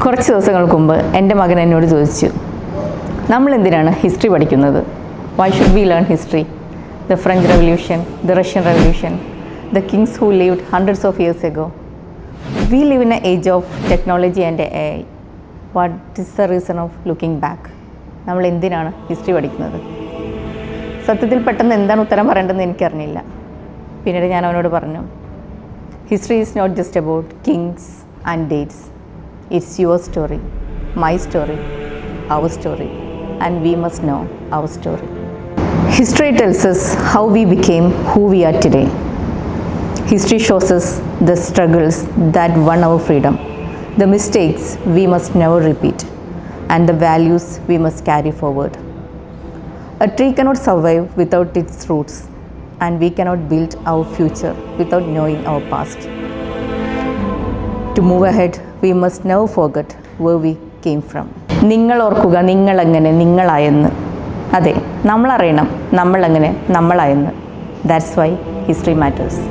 കുറച്ച് ദിവസങ്ങൾക്ക് മുമ്പ് എൻ്റെ മകൻ എന്നോട് ചോദിച്ചു, നമ്മൾ എന്തിനാണ് ഹിസ്റ്ററി പഠിക്കുന്നത്? Why should we learn history? The French revolution, the Russian revolution, the Kings who lived hundreds of years ago. We live in A age of technology and AI. What is the reason of looking back? നമ്മൾ എന്തിനാണ് history പഠിക്കുന്നത്? സത്യത്തിൽ പെട്ടെന്ന് എന്താണ് ഉത്തരം പറയേണ്ടതെന്ന് എനിക്കറിഞ്ഞില്ല. പിന്നീട് ഞാൻ അവനോട് പറഞ്ഞു, history is not just about kings and dates. It's your story, my story, our story, and we must know our story. History tells us how we became who we are today. History shows us the struggles that won our freedom, the mistakes we must never repeat, and the values we must carry forward. A tree cannot survive without its roots, and we cannot build our future without knowing our past. To move ahead, we must never forget where we came from. നിങ്ങൾ ഓർക്കുക, നിങ്ങളെങ്ങനെ നിങ്ങളായെന്ന്. അതെ, നമ്മളറിയണം നമ്മളെങ്ങനെ നമ്മളായെന്ന്. That's why history matters.